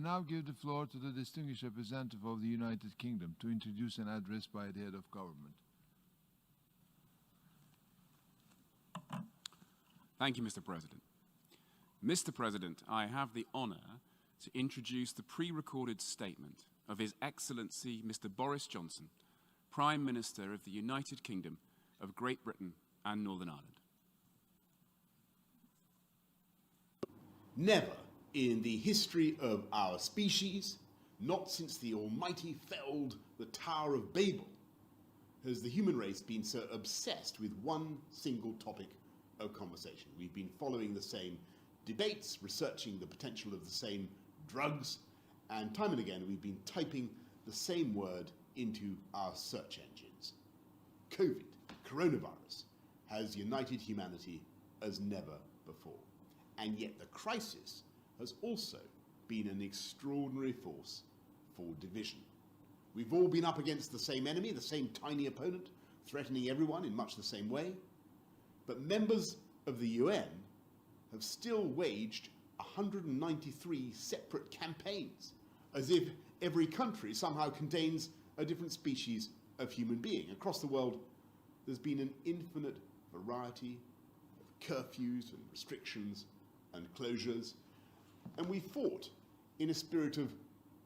now give the floor to the distinguished representative of the United Kingdom to introduce an address by the head of government. Thank you, Mr. President. Mr. President, I have the honour to introduce the pre-recorded statement of His Excellency Mr. Boris Johnson, Prime Minister of the United Kingdom of Great Britain and Northern Ireland. Never in the history of our species, not since the Almighty felled the Tower of Babel, has the human race been so obsessed with one single topic of conversation. We've been following the same debates, researching the potential of the same drugs, and time and again we've been typing the same word into our search engines. COVID, coronavirus, has united humanity as never before. And yet the crisis has also been an extraordinary force for division. We've all been up against the same enemy, the same tiny opponent, threatening everyone in much the same way. But members of the UN have still waged 193 separate campaigns, as if every country somehow contains a different species of human being. Across the world, there's been an infinite variety of curfews and restrictions and closures, and we fought in a spirit of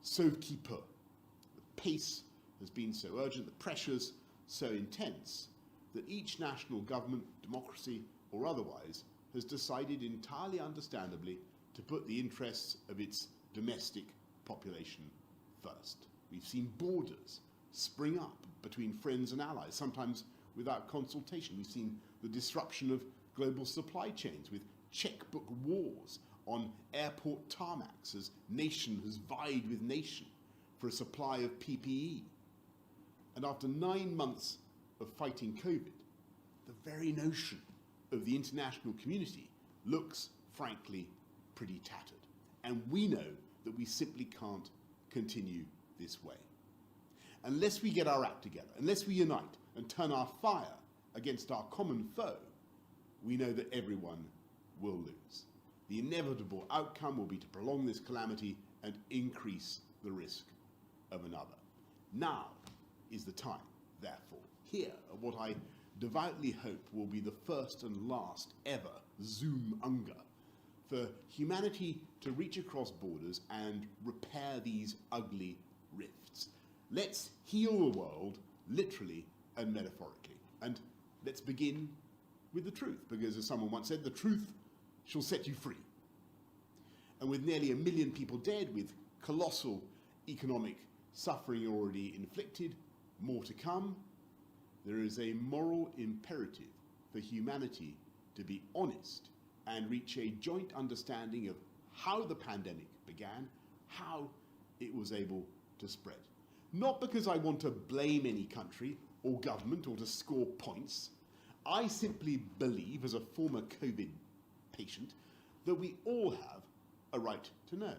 sauve-qui-peut. The pace has been so urgent, the pressures so intense, that each national government, democracy or otherwise, has decided entirely understandably to put the interests of its domestic population first. We've seen borders spring up between friends and allies, sometimes without consultation. We've seen the disruption of global supply chains with checkbook wars on airport tarmacs as nation has vied with nation for a supply of PPE. And after 9 months of fighting COVID, the very notion of the international community looks, frankly, pretty tattered. And we know that we simply can't continue this way. Unless we get our act together, unless we unite and turn our fire against our common foe, we know that everyone will lose. The inevitable outcome will be to prolong this calamity and increase the risk of another. Now is the time, therefore, here at what I devoutly hope will be the first and last ever Zoom-unger, for humanity to reach across borders and repair these ugly rifts. Let's heal the world, literally and metaphorically. And let's begin with the truth, because as someone once said, the truth shall set you free. And with nearly 1 million people dead, with colossal economic suffering already inflicted, more to come, there is a moral imperative for humanity to be honest and reach a joint understanding of how the pandemic began, how it was able to spread. Not because I want to blame any country or government or to score points. I simply believe, as a former COVID patient, that we all have a right to know,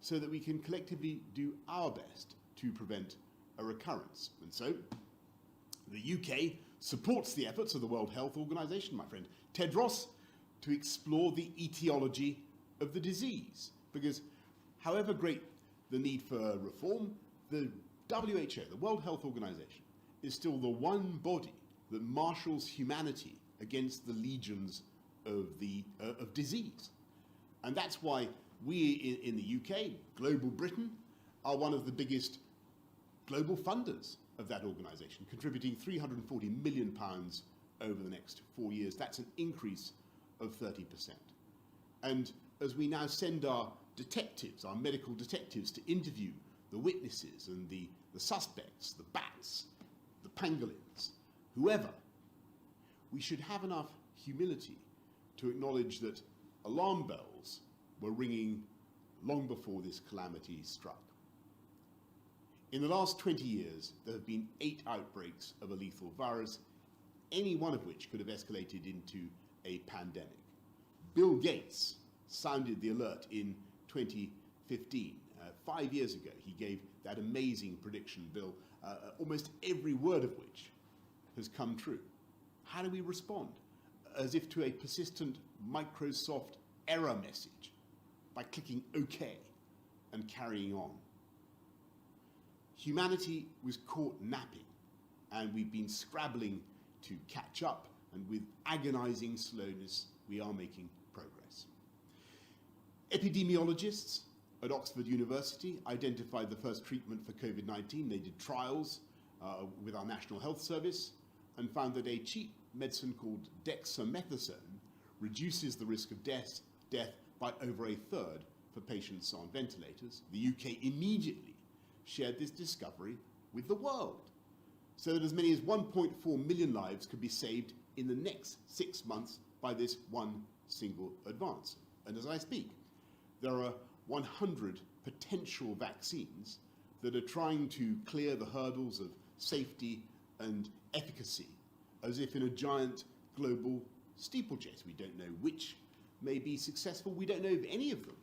so that we can collectively do our best to prevent a recurrence. And so, the UK supports the efforts of the World Health Organization, my friend Tedros, to explore the etiology of the disease. Because however great the need for reform, the WHO, the World Health Organization, is still the one body that marshals humanity against the legions of disease. And that's why we in the UK, global Britain, are one of the biggest global funders of that organisation, contributing £340 million over the next 4 years. That's an increase of 30%. And as we now send our detectives, our medical detectives, to interview the witnesses and the suspects, the bats, the pangolins, whoever, we should have enough humility to acknowledge that alarm bells were ringing long before this calamity struck. In the last 20 years, there have been 8 outbreaks of a lethal virus, any one of which could have escalated into a pandemic. Bill Gates sounded the alert in 2015. 5 years ago, he gave that amazing prediction, Bill, almost every word of which has come true. How do we respond? As if to a persistent Microsoft error message, by clicking OK. and carrying on. Humanity was caught napping, and we've been scrabbling to catch up, and with agonizing slowness, we are making progress. Epidemiologists at Oxford University identified the first treatment for COVID-19. They did trials with our National Health Service and found that a cheap medicine called dexamethasone reduces the risk of death by over a third for patients on ventilators. The UK immediately shared this discovery with the world, so that as many as 1.4 million lives could be saved in the next 6 months by this one single advance. And as I speak, there are 100 potential vaccines that are trying to clear the hurdles of safety and efficacy, as if in a giant global steeplechase. We don't know which may be successful. We don't know if any of them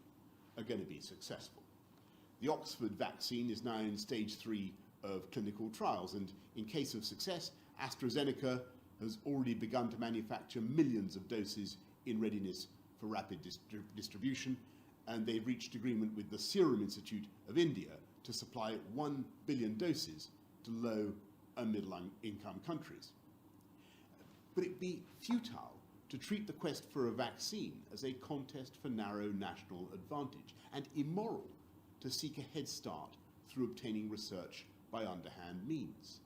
are going to be successful. The Oxford vaccine is now in stage 3 of clinical trials, and in case of success, AstraZeneca has already begun to manufacture millions of doses in readiness for rapid distribution, and they've reached agreement with the Serum Institute of India to supply 1 billion doses to low and middle-income countries. But it'd be futile to treat the quest for a vaccine as a contest for narrow national advantage, and immoral to seek a head start through obtaining research by underhand means.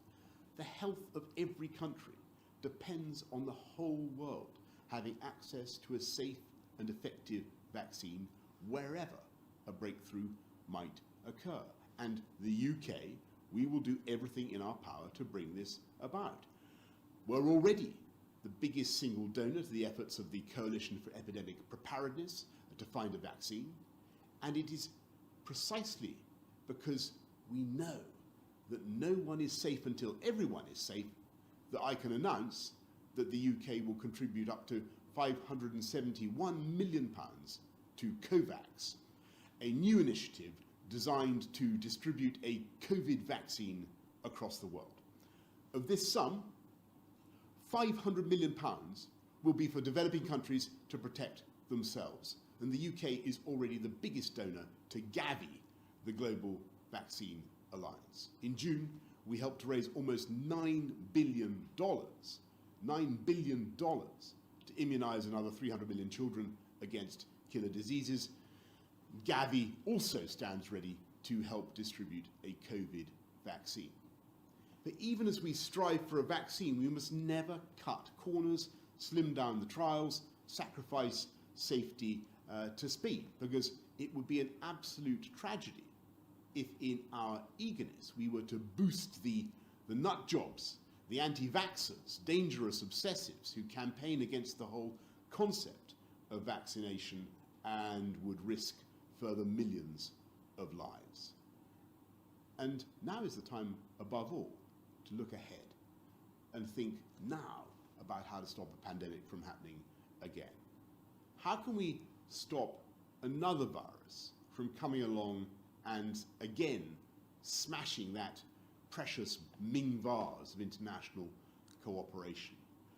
The health of every country depends on the whole world having access to a safe and effective vaccine wherever a breakthrough might occur. And the UK, we will do everything in our power to bring this about. We're already the biggest single donor to the efforts of the Coalition for Epidemic Preparedness to find a vaccine, and it is precisely because we know that no one is safe until everyone is safe that I can announce that the UK will contribute up to £571 million to COVAX, a new initiative designed to distribute a COVID vaccine across the world. Of this sum, £500 million will be for developing countries to protect themselves, and the UK is already the biggest donor to Gavi, the Global Vaccine Alliance. In June, we helped to raise almost $9 billion to immunize another 300 million children against killer diseases. Gavi also stands ready to help distribute a COVID vaccine. But even as we strive for a vaccine, we must never cut corners, slim down the trials, sacrifice safety to speed, because it would be an absolute tragedy if in our eagerness we were to boost the nut jobs, the anti-vaxxers, dangerous obsessives who campaign against the whole concept of vaccination and would risk further millions of lives. And now is the time, above all, to look ahead and think now about how to stop the pandemic from happening again. How can we stop another virus from coming along and again smashing that precious Ming vase of international cooperation?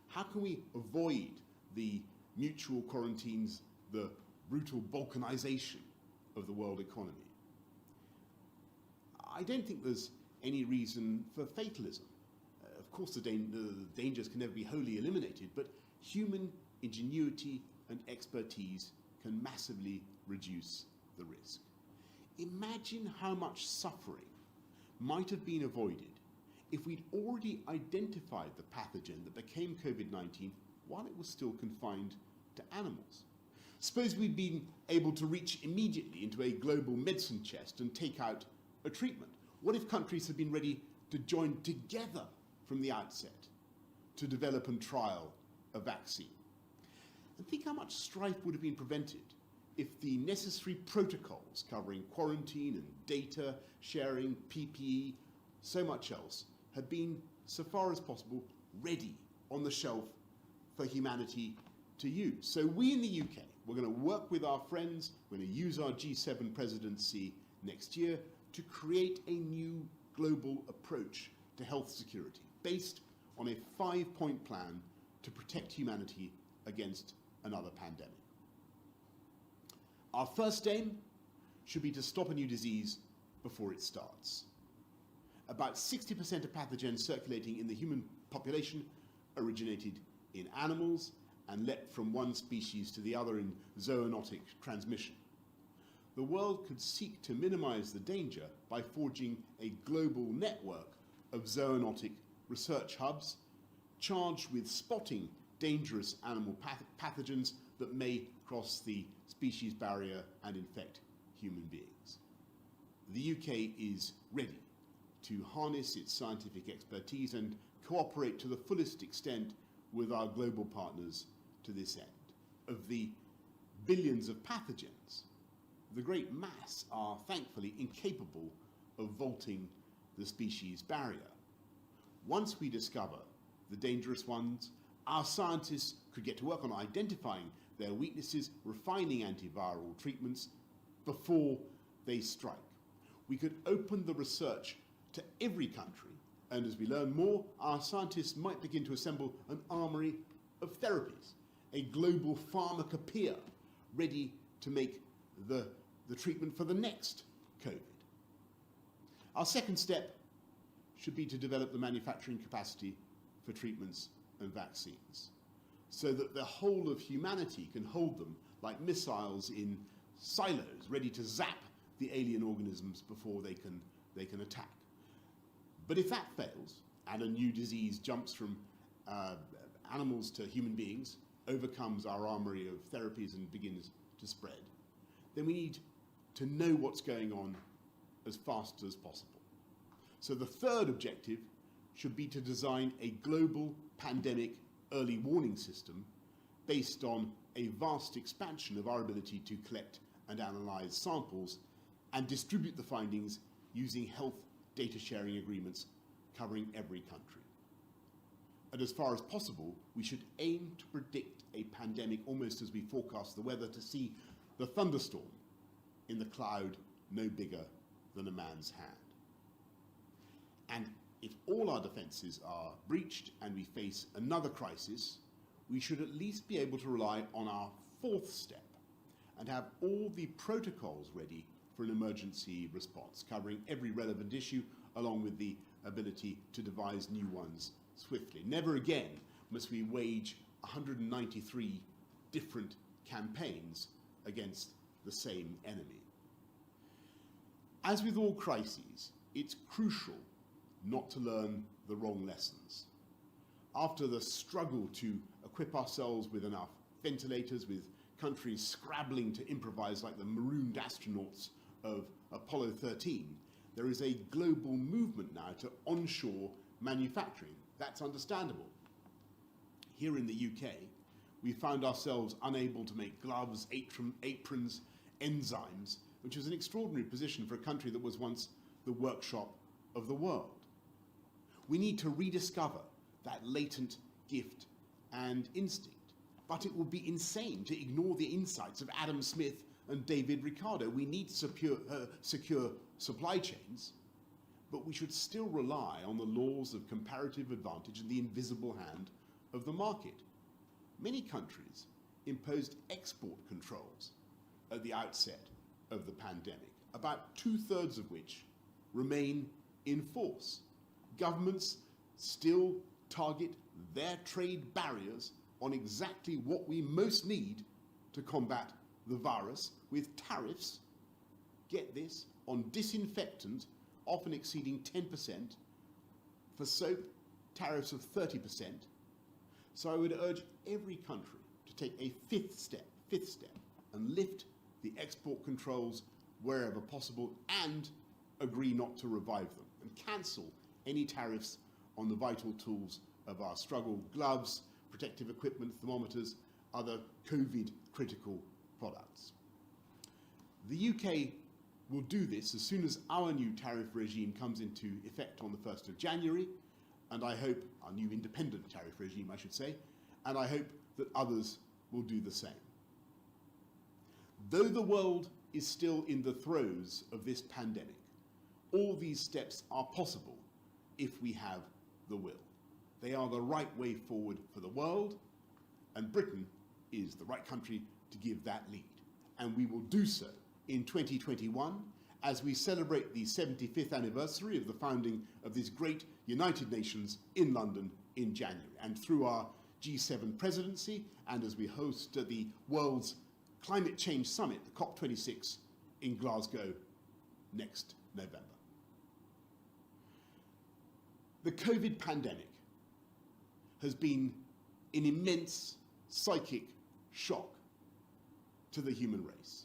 How can we avoid the mutual quarantines, the brutal balkanization of the world economy? I don't think there's any reason for fatalism. Of course, the dangers can never be wholly eliminated, but human ingenuity and expertise can massively reduce the risk. Imagine how much suffering might have been avoided if we'd already identified the pathogen that became COVID-19 while it was still confined to animals. Suppose we'd been able to reach immediately into a global medicine chest and take out a treatment. What if countries had been ready to join together from the outset to develop and trial a vaccine? And think how much strife would have been prevented if the necessary protocols covering quarantine and data sharing, PPE, so much else, had been, so far as possible, ready on the shelf for humanity to use. So we in the UK, we're going to work with our friends, we're going to use our G7 presidency next year to create a new global approach to health security based on a 5-point plan to protect humanity against another pandemic. Our first aim should be to stop a new disease before it starts. About 60% of pathogens circulating in the human population originated in animals and leapt from one species to the other in zoonotic transmission. The world could seek to minimize the danger by forging a global network of zoonotic research hubs charged with spotting dangerous animal pathogens that may cross the species barrier and infect human beings. The UK is ready to harness its scientific expertise and cooperate to the fullest extent with our global partners to this end. Of the billions of pathogens, the great mass are thankfully incapable of vaulting the species barrier. Once we discover the dangerous ones, our scientists could get to work on identifying their weaknesses, refining antiviral treatments before they strike. We could open the research to every country, and as we learn more, our scientists might begin to assemble an armory of therapies, a global pharmacopoeia ready to make the treatment for the next COVID. Our second step should be to develop the manufacturing capacity for treatments and vaccines, so that the whole of humanity can hold them like missiles in silos, ready to zap the alien organisms before they can attack. But if that fails, and a new disease jumps from animals to human beings, overcomes our armory of therapies and begins to spread, then we need to know what's going on as fast as possible. So the third objective should be to design a global pandemic early warning system based on a vast expansion of our ability to collect and analyze samples and distribute the findings using health data sharing agreements covering every country. And as far as possible, we should aim to predict a pandemic almost as we forecast the weather, to see the thunderstorm in the cloud no bigger than a man's hand. And if all our defenses are breached and we face another crisis, we should at least be able to rely on our fourth step and have all the protocols ready for an emergency response, covering every relevant issue, along with the ability to devise new ones swiftly. Never again must we wage 193 different campaigns against the same enemy. As with all crises, it's crucial not to learn the wrong lessons. After the struggle to equip ourselves with enough ventilators, with countries scrabbling to improvise like the marooned astronauts of Apollo 13, there is a global movement now to onshore manufacturing. That's understandable. Here in the UK, we found ourselves unable to make gloves, aprons, enzymes, which was an extraordinary position for a country that was once the workshop of the world. We need to rediscover that latent gift and instinct, but it would be insane to ignore the insights of Adam Smith and David Ricardo. We need secure supply chains, but we should still rely on the laws of comparative advantage and the invisible hand of the market. Many countries imposed export controls at the outset of the pandemic, about 2/3 of which remain in force. Governments still target their trade barriers on exactly what we most need to combat the virus, with tariffs, get this, on disinfectant often exceeding 10%, for soap tariffs of 30%. So I would urge every country to take a fifth step, and lift the export controls wherever possible, and agree not to revive them, and cancel any tariffs on the vital tools of our struggle: gloves, protective equipment, thermometers, other COVID-critical products. The UK will do this as soon as our new tariff regime comes into effect on the 1st of January, and I hope, our new independent tariff regime, I should say, and I hope that others will do the same. Though the world is still in the throes of this pandemic, all these steps are possible if we have the will. They are the right way forward for the world, and Britain is the right country to give that lead. And we will do so in 2021 as we celebrate the 75th anniversary of the founding of this great United Nations in London in January, and through our G7 presidency, and as we host the world's climate change summit, the COP26 in Glasgow next November. The COVID pandemic has been an immense psychic shock to the human race.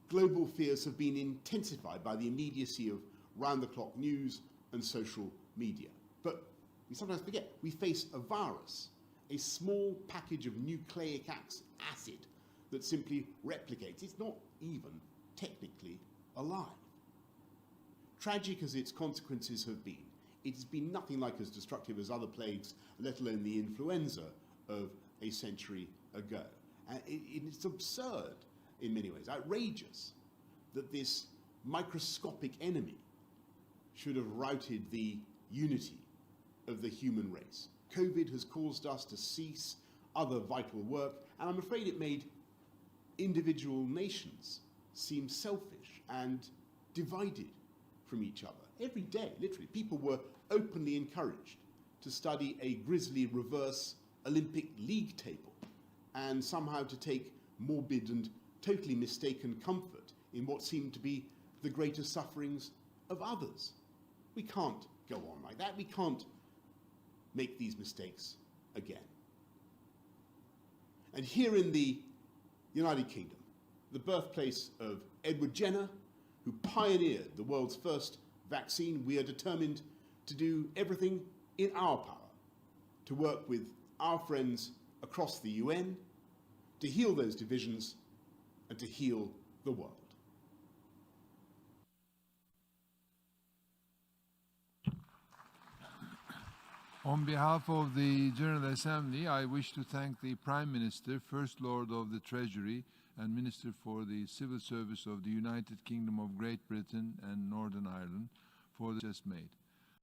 Global fears have been intensified by the immediacy of round-the-clock news and social media. But we sometimes forget, we face a virus, a small package of nucleic acid that simply replicates. It's not even technically alive. Tragic as its consequences have been, it has been nothing like as destructive as other plagues, let alone the influenza of a century ago. And it's absurd in many ways, outrageous, that this microscopic enemy should have routed the unity of the human race. COVID has caused us to cease other vital work, and I'm afraid it made individual nations seem selfish and divided from each other. Every day, literally, people were openly encouraged to study a grisly reverse Olympic league table and somehow to take morbid and totally mistaken comfort in what seemed to be the greater sufferings of others. We can't go on like that. We can't make these mistakes again. And here in the United Kingdom, the birthplace of Edward Jenner, who pioneered the world's first vaccine, we are determined to do everything in our power to work with our friends across the UN to heal those divisions and to heal the world. On behalf of the General Assembly, I wish to thank the Prime Minister, First Lord of the Treasury, and Minister for the Civil Service of the United Kingdom of Great Britain and Northern Ireland for the just made.